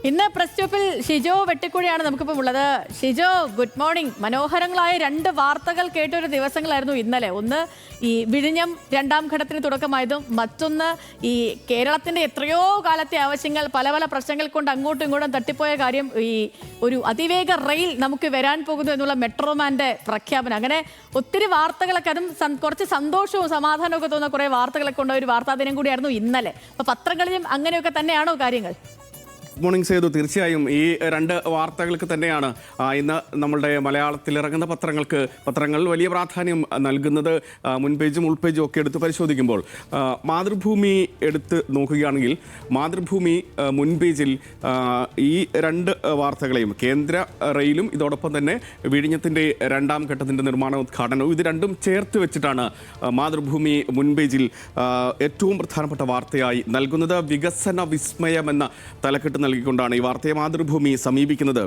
ഇന്ന് പ്രസ് സ്റ്റോപ്പിൽ ഷിജോ വെട്ടിക്കുഴിയാണ് നമുക്കിപ്പോൾ ഉള്ളത്. Shijo, good morning. മനോഹരങ്ങളായ രണ്ട് വാർത്തകൾ കേട്ടൊരു ദിവസങ്ങളായിരുന്നു ഇന്നലെ. ഒന്ന് ഈ വിഴിഞ്ഞം രണ്ടാം ഘട്ടത്തിന് തുടക്കമായതും, മറ്റൊന്ന് ഈ കേരളത്തിന്റെ എത്രയോ കാലത്തെ ആവശ്യങ്ങൾ പല പല പ്രശ്നങ്ങൾ കൊണ്ട് അങ്ങോട്ടും ഇങ്ങോട്ടും തട്ടിപ്പോയ കാര്യം, ഈ ഒരു അതിവേഗ റെയിൽ നമുക്ക് വരാൻ പോകുന്നു എന്നുള്ള മെട്രോമാന്റെ പ്രഖ്യാപനം. അങ്ങനെ ഒത്തിരി വാർത്തകളൊക്കെ, അതും കുറച്ച് സന്തോഷവും സമാധാനവും ഒക്കെ തോന്നുന്ന കുറേ വാർത്തകളൊക്കെ ഉള്ള ഒരു വാർത്താ ദിനം കൂടിയായിരുന്നു ഇന്നലെ. അപ്പോൾ പത്രങ്ങളിലും അങ്ങനെയൊക്കെ തന്നെയാണോ കാര്യങ്ങൾ? മോർണിംഗ് സേതു, തീർച്ചയായും ഈ രണ്ട് വാർത്തകൾക്ക് തന്നെയാണ് ഇന്ന് നമ്മളുടെ മലയാളത്തിൽ ഇറങ്ങുന്ന പത്രങ്ങൾ വലിയ പ്രാധാന്യം നൽകുന്നത്. മുൻപേജും ഉൾപേജും ഒക്കെ എടുത്ത് പരിശോധിക്കുമ്പോൾ മാതൃഭൂമി എടുത്ത് നോക്കുകയാണെങ്കിൽ മാതൃഭൂമി മുൻപേജിൽ ഈ രണ്ട് വാർത്തകളെയും, കേന്ദ്ര റെയിലും ഇതോടൊപ്പം തന്നെ വിഴിഞ്ഞത്തിൻ്റെ രണ്ടാം ഘട്ടത്തിൻ്റെ നിർമ്മാണോദ്ഘാടനവും, ഇത് രണ്ടും ചേർത്ത് വെച്ചിട്ടാണ് മാതൃഭൂമി മുൻപേജിൽ ഏറ്റവും പ്രധാനപ്പെട്ട വാർത്തയായി നൽകുന്നത്. വികസന വിസ്മയം എന്ന തലക്കെട്ട് നൽകിക്കൊണ്ടാണ് ഈ വാർത്തയെ മാതൃഭൂമി സമീപിക്കുന്നത്.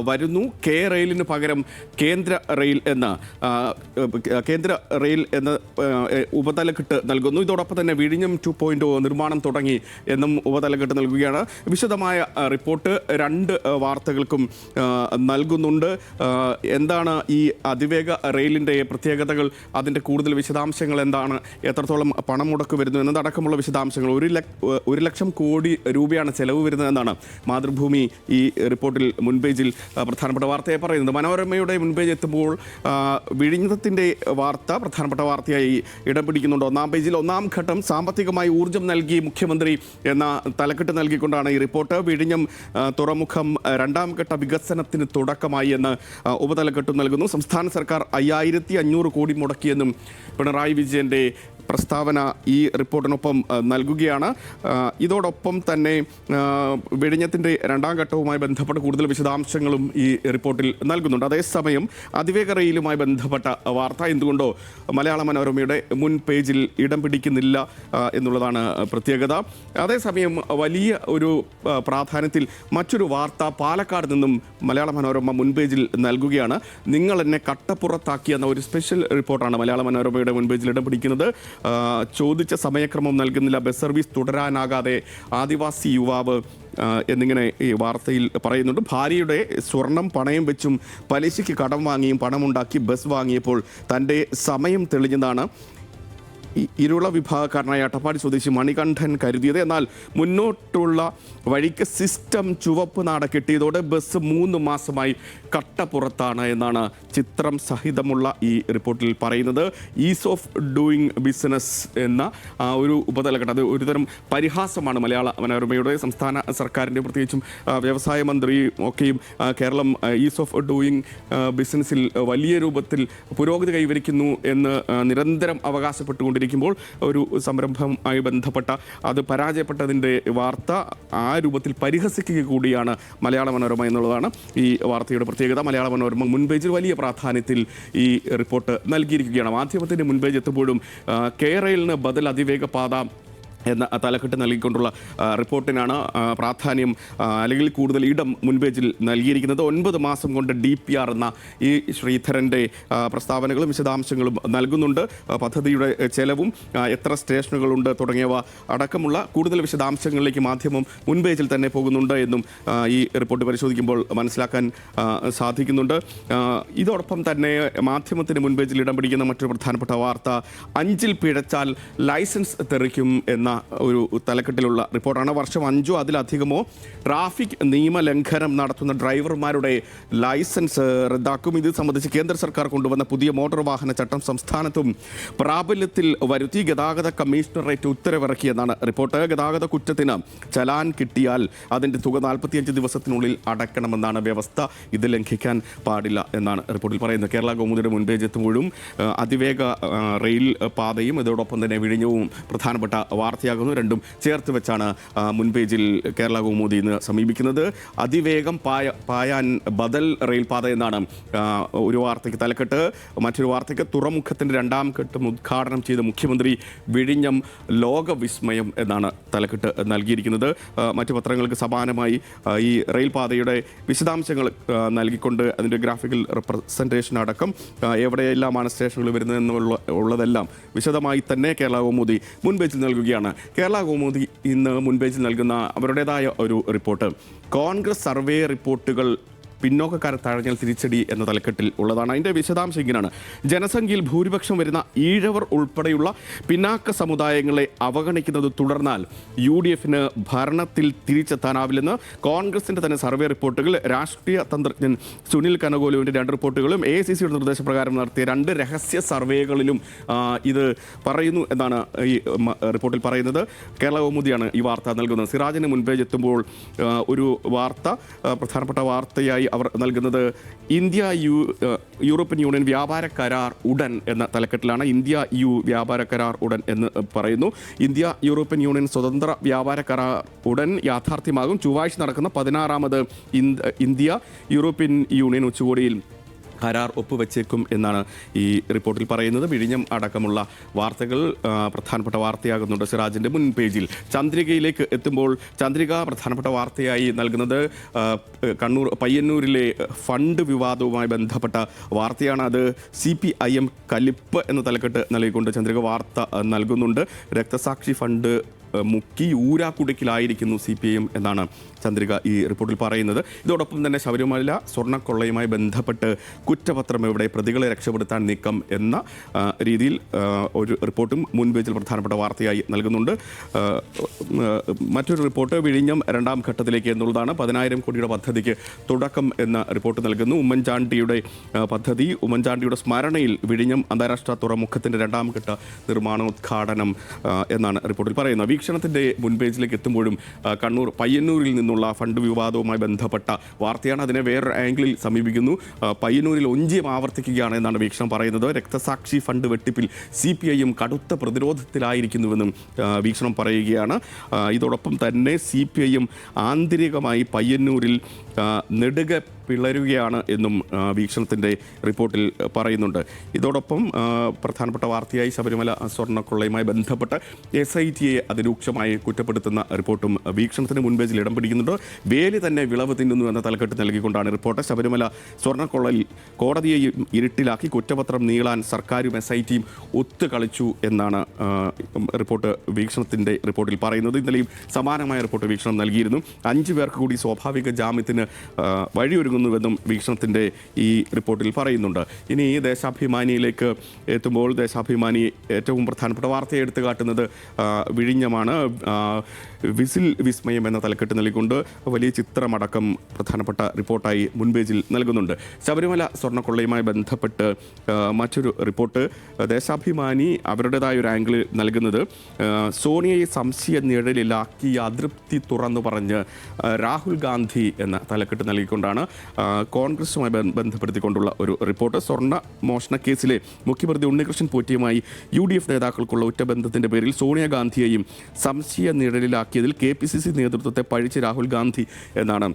വരുന്നു കെ റെയിലിന് പകരം കേന്ദ്ര റെയിൽ എന്ന ഉപതലക്കെട്ട് നൽകുന്നു. ഇതോടൊപ്പം തന്നെ വിഴിഞ്ഞം 2.0 നിർമ്മാണം തുടങ്ങി എന്നും ഉപതലക്കെട്ട് നൽകുകയാണ്. വിശദമായ റിപ്പോർട്ട് രണ്ട് വാർത്തകൾക്കും നൽകുന്നുണ്ട്. എന്താണ് ഈ അതിവേഗ റെയിലിൻ്റെ പ്രത്യേകതകൾ, അതിൻ്റെ കൂടുതൽ വിശദാംശങ്ങൾ എന്താണ്, എത്രത്തോളം പണം മുടക്ക് വരുന്നു എന്നതടക്കമുള്ള വിശദാംശങ്ങൾ. 1 ലക്ഷം കോടി രൂപയാണ് ചെലവ് വരുന്നതെന്നാണ് മാതൃഭൂമി ഈ റിപ്പോർട്ടിൽ മുൻപേജിൽ പ്രധാനപ്പെട്ട വാർത്തയെ പറയുന്നത്. മനോരമയുടെ മുൻപേജ് എത്തുമ്പോൾ വിഴിഞ്ഞത്തിൻ്റെ വാർത്ത പ്രധാനപ്പെട്ട വാർത്തയായി ഇടം പിടിക്കുന്നുണ്ട്. ഒന്നാം പേജിൽ ഒന്നാം ഘട്ടം സാമ്പത്തികമായി ഊർജ്ജം നൽകി മുഖ്യമന്ത്രി എന്ന തലക്കെട്ട് നൽകിക്കൊണ്ടാണ് ഈ റിപ്പോർട്ട്. വിഴിഞ്ഞം തുറമുഖം രണ്ടാം ഘട്ട വികസനത്തിന് തുടക്കമായി എന്ന് ഉപതലക്കെട്ടും നൽകുന്നു. സംസ്ഥാന സർക്കാർ 5500 കോടി മുടക്കിയെന്നും പിണറായി വിജയൻ്റെ പ്രസ്താവന ഈ റിപ്പോർട്ടിനൊപ്പം നൽകുകയാണ്. ഇതോടൊപ്പം തന്നെ വിഴിഞ്ഞത്തിൻ്റെ രണ്ടാം ഘട്ടവുമായി ബന്ധപ്പെട്ട കൂടുതൽ വിശദാംശങ്ങളും ഈ റിപ്പോർട്ടിൽ നൽകുന്നുണ്ട്. അതേസമയം അതിവേഗ റെയിലുമായി ബന്ധപ്പെട്ട വാർത്ത എന്തുകൊണ്ടോ മലയാള മനോരമയുടെ മുൻ പേജിൽ ഇടം പിടിക്കുന്നില്ല എന്നുള്ളതാണ് പ്രത്യേകത. അതേസമയം വലിയ ഒരു പ്രാധാന്യത്തിൽ മറ്റൊരു വാർത്ത പാലക്കാട് നിന്നും മലയാള മനോരമ മുൻ പേജിൽ നൽകുകയാണ്. നിങ്ങൾ എന്നെ കട്ടപ്പുറത്താക്കി എന്ന ഒരു സ്പെഷ്യൽ റിപ്പോർട്ടാണ് മലയാള മനോരമയുടെ മുൻ പേജിൽ ഇടം പിടിക്കുന്നത്. ചോദിച്ച സമയക്രമം നൽകുന്നില്ല, ബസ് സർവീസ് തുടരാനാകാതെ ആദിവാസി യുവാവ് എന്നിങ്ങനെ ഈ വാർത്തയിൽ പറയുന്നുണ്ട്. ഭാര്യയുടെ സ്വർണം പണയം വെച്ചും പലിശയ്ക്ക് കടം വാങ്ങിയും പണമുണ്ടാക്കി ബസ് വാങ്ങിയപ്പോൾ തൻ്റെ സമയം തെളിഞ്ഞതാണ് ഇരുള വിഭാഗക്കാരനായ അട്ടപ്പാടി സ്വദേശി മണികണ്ഠൻ കരുതിയത്. എന്നാൽ മുന്നോട്ടുള്ള വഴിക്ക് സിസ്റ്റം ചുവപ്പ് നാട കെട്ടിയതോടെ ബസ് 3 മാസമായി കട്ടപ്പുറത്താണ് എന്നാണ് ചിത്രം സഹിതമുള്ള ഈ റിപ്പോർട്ടിൽ പറയുന്നത്. ഈസ് ഓഫ് ഡൂയിങ് ബിസിനസ് എന്ന ഒരു ഉപതലക്കെട്ട്, അത് ഒരുതരം പരിഹാസമാണ് മലയാള മനോരമയുടെ. സംസ്ഥാന സർക്കാരിൻ്റെ പ്രത്യേകിച്ചും വ്യവസായ മന്ത്രിയും ഒക്കെയും കേരളം ഈസ് ഓഫ് ഡൂയിങ് ബിസിനസ്സിൽ വലിയ രൂപത്തിൽ പുരോഗതി കൈവരിക്കുന്നു എന്ന് നിരന്തരം അവകാശപ്പെട്ടുകൊണ്ടിരിക്കുമ്പോൾ ഒരു സംരംഭവുമായി ബന്ധപ്പെട്ട അത് പരാജയപ്പെട്ടതിൻ്റെ വാർത്ത ആ രൂപത്തിൽ പരിഹസിക്കുക കൂടിയാണ് മലയാള മനോരമ എന്നുള്ളതാണ് ഈ വാർത്തയുടെ പ്രത്യേകത. മലയാള മനോരമ മുൻപേജിൽ വലിയ പ്രാധാന്യത്തിൽ ഈ റിപ്പോർട്ട് നൽകിയിരിക്കുകയാണ്. മാധ്യമത്തിൻ്റെ മുൻപേജ് എത്തുമ്പോഴും കെ റെയിലിന് ബദൽ അതിവേഗ പാത എന്ന തലക്കെട്ട് നൽകിക്കൊണ്ടുള്ള റിപ്പോർട്ടിനാണ് പ്രാധാന്യം അല്ലെങ്കിൽ കൂടുതൽ ഇടം മുൻപേജിൽ നൽകിയിരിക്കുന്നത്. 9 മാസം കൊണ്ട് DPR എന്ന ഈ ശ്രീധരൻ്റെ പ്രസ്താവനകളും വിശദാംശങ്ങളും നൽകുന്നുണ്ട്. പദ്ധതിയുടെ ചെലവും എത്ര സ്റ്റേഷനുകളുണ്ട് തുടങ്ങിയവ അടക്കമുള്ള കൂടുതൽ വിശദാംശങ്ങളിലേക്ക് മാധ്യമം മുൻപേജിൽ തന്നെ പോകുന്നുണ്ട് എന്നും ഈ റിപ്പോർട്ട് പരിശോധിക്കുമ്പോൾ മനസ്സിലാക്കാൻ സാധിക്കുന്നുണ്ട്. ഇതോടൊപ്പം തന്നെ മാധ്യമത്തിന് മുൻപേജിൽ ഇടം പിടിക്കുന്ന മറ്റൊരു പ്രധാനപ്പെട്ട വാർത്ത 5-ൽ പിഴച്ചാൽ ലൈസൻസ് തെറിക്കും എന്ന ഒരു തലക്കെട്ടിലുള്ള റിപ്പോർട്ടാണ്. വർഷം 5 അതിലധികമോ ട്രാഫിക് നിയമലംഘനം നടത്തുന്ന ഡ്രൈവർമാരുടെ ലൈസൻസ് റദ്ദാക്കും. ഇത് സംബന്ധിച്ച് കേന്ദ്ര സർക്കാർ കൊണ്ടുവന്ന പുതിയ മോട്ടോർ വാഹന ചട്ടം സംസ്ഥാനത്തും പ്രാബല്യത്തിൽ വരുത്തി ഗതാഗത കമ്മീഷണറേറ്റ് ഉത്തരവിറക്കിയെന്നാണ് റിപ്പോർട്ട്. ഗതാഗത കുറ്റത്തിന് ചലാൻ കിട്ടിയാൽ അതിൻ്റെ തുക 45 ദിവസത്തിനുള്ളിൽ അടയ്ക്കണമെന്നാണ് വ്യവസ്ഥ. ഇത് ലംഘിക്കാൻ പാടില്ല എന്നാണ് റിപ്പോർട്ടിൽ പറയുന്നത്. കേരള കൗമുദിയുടെ മുൻപേജ് എത്തുമ്പോഴും അതിവേഗ റെയിൽ പാതയും ഇതോടൊപ്പം തന്നെ വിഴിഞ്ഞവും പ്രധാനപ്പെട്ട വാർത്തയാകുന്നു. രണ്ടും ചേർത്ത് വെച്ചാണ് മുൻപേജിൽ കേരള കൗമുദി ഇന്ന് സമീപിക്കുന്നത്. അതിവേഗം പായാൻ ബദൽ റെയിൽ പാത എന്നാണ് ഒരു വാർത്തയ്ക്ക് തലക്കെട്ട്. മറ്റൊരു വാർത്തയ്ക്ക് തുറമുഖത്തിൻ്റെ രണ്ടാം ഘട്ടം ഉദ്ഘാടനം ചെയ്ത മുഖ്യമന്ത്രി, വിഴിഞ്ഞം ലോകവിസ്മയം എന്നാണ് തലക്കെട്ട് നൽകിയിരിക്കുന്നത്. മറ്റു പത്രങ്ങൾക്ക് സമാനമായി ഈ റെയിൽ പാതയുടെ വിശദാംശങ്ങൾ നൽകിക്കൊണ്ട് അതിൻ്റെ ഗ്രാഫിക്കൽ റെപ്രസെൻറ്റേഷൻ അടക്കം എവിടെയെല്ലാമാണ് സ്റ്റേഷനുകൾ വരുന്നതെന്നുള്ളതെല്ലാം വിശദമായി തന്നെ കേരള കൗമുദി മുൻപേജിൽ നൽകുകയാണ്. നൽകുകയാണ്. കേരള കൗമുദി ഇന്ന് മുൻപേജിൽ നൽകുന്ന അവരുടേതായ ഒരു റിപ്പോർട്ട് കോൺഗ്രസ് സർവേ റിപ്പോർട്ടുകൾ പിന്നോക്കക്കാരെ തഴഞ്ഞാൽ തിരിച്ചടി എന്ന തലക്കെട്ടിൽ ഉള്ളതാണ്. അതിൻ്റെ വിശദാംശം ഇങ്ങനെയാണ്. ജനസംഖ്യയിൽ ഭൂരിപക്ഷം വരുന്ന ഈഴവർ ഉൾപ്പെടെയുള്ള പിന്നാക്ക സമുദായങ്ങളെ അവഗണിക്കുന്നത് തുടർന്നാൽ UDFന് ഭരണത്തിൽ തിരിച്ചെത്താനാവില്ലെന്ന് കോൺഗ്രസിൻ്റെ തന്നെ സർവേ റിപ്പോർട്ടുകൾ, രാഷ്ട്രീയ തന്ത്രജ്ഞൻ സുനിൽ കനകോലുവിൻ്റെ 2 റിപ്പോർട്ടുകളും AICCയുടെ നിർദ്ദേശപ്രകാരം നടത്തിയ 2 രഹസ്യ സർവേകളിലും ഇത് പറയുന്നു എന്നാണ് ഈ റിപ്പോർട്ടിൽ പറയുന്നത്. കേരള കൗമുദിയാണ് ഈ വാർത്ത നൽകുന്നത്. സിറാജിന് മുൻപേജ് എത്തുമ്പോൾ ഒരു വാർത്ത, പ്രധാനപ്പെട്ട വാർത്തയായി അവർ നൽകുന്നത് യൂറോപ്യൻ യൂണിയൻ വ്യാപാര കരാർ ഉടൻ എന്ന തലക്കെട്ടിലാണ്. ഇന്ത്യ വ്യാപാര കരാർ ഉടൻ എന്ന് പറയുന്നു. യൂറോപ്യൻ യൂണിയൻ സ്വതന്ത്ര വ്യാപാര കരാർ ഉടൻ യാഥാർത്ഥ്യമാകും. ചൊവ്വാഴ്ച നടക്കുന്ന 16ാമത് ഇന്ത്യ യൂറോപ്യൻ യൂണിയൻ ഉച്ചകോടിയിൽ കരാർ ഒപ്പുവെച്ചേക്കും എന്നാണ് ഈ റിപ്പോർട്ടിൽ പറയുന്നത്. വിഴിഞ്ഞം അടക്കമുള്ള വാർത്തകൾ പ്രധാനപ്പെട്ട വാർത്തയാകുന്നുണ്ട് സിറാജിൻ്റെ മുൻ പേജിൽ. ചന്ദ്രികയിലേക്ക് എത്തുമ്പോൾ ചന്ദ്രിക പ്രധാനപ്പെട്ട വാർത്തയായി നൽകുന്നത് കണ്ണൂർ പയ്യന്നൂരിലെ ഫണ്ട് വിവാദവുമായി ബന്ധപ്പെട്ട വാർത്തയാണ്. അത് CPIM കലിപ്പ് എന്ന തലക്കെട്ട് നൽകിക്കൊണ്ട് ചന്ദ്രിക വാർത്ത നൽകുന്നുണ്ട്. രക്തസാക്ഷി ഫണ്ട് മുക്കി ഊരാക്കുടുക്കിലായിരിക്കുന്നു CPIM എന്നാണ് ചന്ദ്രിക ഈ റിപ്പോർട്ടിൽ പറയുന്നത്. ഇതോടൊപ്പം തന്നെ ശബരിമല സ്വർണ്ണക്കൊള്ളയുമായി ബന്ധപ്പെട്ട് കുറ്റപത്രം എവിടെ, പ്രതികളെ രക്ഷപ്പെടുത്താൻ നീക്കം എന്ന രീതിയിൽ ഒരു റിപ്പോർട്ടും മുൻപേജിൽ പ്രധാനപ്പെട്ട വാർത്തയായി നൽകുന്നുണ്ട്. മറ്റൊരു റിപ്പോർട്ട് വിഴിഞ്ഞം 2ാം ഘട്ടത്തിലേക്ക് എന്നുള്ളതാണ്. 10,000 കോടിയുടെ പദ്ധതിക്ക് തുടക്കം എന്ന റിപ്പോർട്ട് നൽകുന്നു. ഉമ്മൻചാണ്ടിയുടെ പദ്ധതി, ഉമ്മൻചാണ്ടിയുടെ സ്മരണയിൽ വിഴിഞ്ഞം അന്താരാഷ്ട്ര തുറമുഖത്തിൻ്റെ 2ാം ഘട്ട നിർമ്മാണോദ്ഘാടനം എന്നാണ് റിപ്പോർട്ടിൽ പറയുന്നത്. വീക്ഷണത്തിൻ്റെ മുൻപേജിലേക്ക് എത്തുമ്പോഴും കണ്ണൂർ പയ്യന്നൂരിൽ നിന്നുള്ള ഫണ്ട് വിവാദവുമായി ബന്ധപ്പെട്ട വാർത്തയാണ്. അതിനെ വേറൊരു ആംഗിളിൽ സമീപിക്കുന്നു. പയ്യന്നൂരിൽ ഒഞ്ചിയം ആവർത്തിക്കുകയാണ് എന്നാണ് വീക്ഷണം പറയുന്നത്. രക്തസാക്ഷി ഫണ്ട് വെട്ടിപ്പിൽ CPIM കടുത്ത പ്രതിരോധത്തിലായിരിക്കുന്നുവെന്നും വീക്ഷണം പറയുകയാണ്. ഇതോടൊപ്പം തന്നെ CPIM ആന്തരികമായി പയ്യന്നൂരിൽ നെടുക പിളരുകയാണ് എന്നും വീക്ഷണത്തിൻ്റെ റിപ്പോർട്ടിൽ പറയുന്നുണ്ട്. ഇതോടൊപ്പം പ്രധാനപ്പെട്ട വാർത്തയായി ശബരിമല സ്വർണ്ണക്കൊള്ളയുമായി ബന്ധപ്പെട്ട് SITയെ അതിരൂക്ഷമായി കുറ്റപ്പെടുത്തുന്ന റിപ്പോർട്ടും വീക്ഷണത്തിന് മുൻപേജിൽ ഇടം പിടിക്കുന്നുണ്ട്. വേലി തന്നെ വിളവ് തിന്നുന്നു എന്ന തലക്കെട്ട് നൽകിക്കൊണ്ടാണ് റിപ്പോർട്ട്. ശബരിമല സ്വർണ്ണക്കൊള്ളയിൽ കോടതിയെയും ഇരുട്ടിലാക്കി കുറ്റപത്രം നീളാൻ സർക്കാരും SITയും ഒത്തുകളിച്ചു എന്നാണ് റിപ്പോർട്ട് വീക്ഷണത്തിൻ്റെ റിപ്പോർട്ടിൽ പറയുന്നത്. ഇന്നലെയും സമാനമായ റിപ്പോർട്ട് വീക്ഷണം നൽകിയിരുന്നു. 5 പേർക്ക് കൂടി സ്വാഭാവിക ജാമ്യത്തിന് വഴിയൊരുങ്ങുന്നുവെന്നും വീക്ഷണത്തിൻ്റെ ഈ റിപ്പോർട്ടിൽ പറയുന്നുണ്ട്. ഇനി ദേശാഭിമാനിയിലേക്ക് എത്തുമ്പോൾ ദേശാഭിമാനി ഏറ്റവും പ്രധാനപ്പെട്ട വാർത്തയെ എടുത്തു കാട്ടുന്നത് വിഴിഞ്ഞമാണ്. വിസിൽ വിസ്മയം എന്ന തലക്കെട്ട് നൽകിക്കൊണ്ട് വലിയ ചിത്രമടക്കം പ്രധാനപ്പെട്ട റിപ്പോർട്ടായി മുൻപേജിൽ നൽകുന്നുണ്ട്. ശബരിമല സ്വർണ്ണക്കൊള്ളയുമായി ബന്ധപ്പെട്ട് മറ്റൊരു റിപ്പോർട്ട് ദേശാഭിമാനി അവരുടേതായ ഒരു ആംഗിളിൽ നൽകുന്നത് സോണിയയെ സംശയ നിഴലിലാക്കി അതൃപ്തി തുറന്നു പറഞ്ഞ് രാഹുൽ ഗാന്ധി എന്ന തലക്കെട്ട് നൽകിക്കൊണ്ടാണ് കോൺഗ്രസുമായി ബന്ധപ്പെടുത്തിക്കൊണ്ടുള്ള ഒരു റിപ്പോർട്ട്. സ്വർണ്ണ മോഷണ കേസിലെ മുഖ്യപ്രതി ഉണ്ണികൃഷ്ണൻ പോറ്റിയുമായി UDF നേതാക്കൾക്കുള്ള ഉറ്റബന്ധത്തിൻ്റെ പേരിൽ സോണിയാഗാന്ധിയെയും സംശയ നിഴലിലാക്കിയതിൽ KPCC നേതൃത്വത്തെ പഴിച്ച് രാഹുൽ ഗാന്ധി എന്നാണ്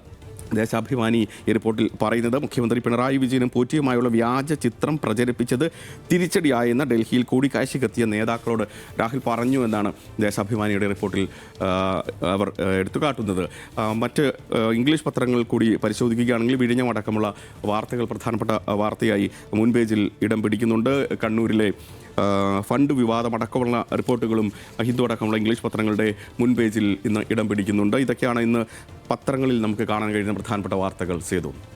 ദേശാഭിമാനി ഈ റിപ്പോർട്ടിൽ പറയുന്നത്. മുഖ്യമന്ത്രി പിണറായി വിജയനും പോറ്റിയുമായുള്ള വ്യാജ ചിത്രം പ്രചരിപ്പിച്ചത് തിരിച്ചടിയായെന്ന് ഡൽഹിയിൽ കൂടിക്കാഴ്ചയ്ക്കെത്തിയ നേതാക്കളോട് രാഹുൽ പറഞ്ഞു എന്നാണ് ദേശാഭിമാനിയുടെ റിപ്പോർട്ടിൽ അവർ എടുത്തുകാട്ടുന്നത്. മറ്റ് ഇംഗ്ലീഷ് പത്രങ്ങൾ കൂടി പരിശോധിക്കുകയാണെങ്കിൽ വിഴിഞ്ഞം അടക്കമുള്ള വാർത്തകൾ പ്രധാനപ്പെട്ട വാർത്തയായി മുൻപേജിൽ ഇടം പിടിക്കുന്നുണ്ട്. കണ്ണൂരിലെ ഫണ്ട് വിവാദമടക്കമുള്ള റിപ്പോർട്ടുകളും ഹിന്ദു അടക്കമുള്ള ഇംഗ്ലീഷ് പത്രങ്ങളുടെ മുൻപേജിൽ ഇന്ന് ഇടം പിടിക്കുന്നുണ്ട്. ഇതൊക്കെയാണ് ഇന്ന് പത്രങ്ങളിൽ നമുക്ക് കാണാൻ കഴിയുന്ന പ്രധാനപ്പെട്ട വാർത്തകൾ. സേതു.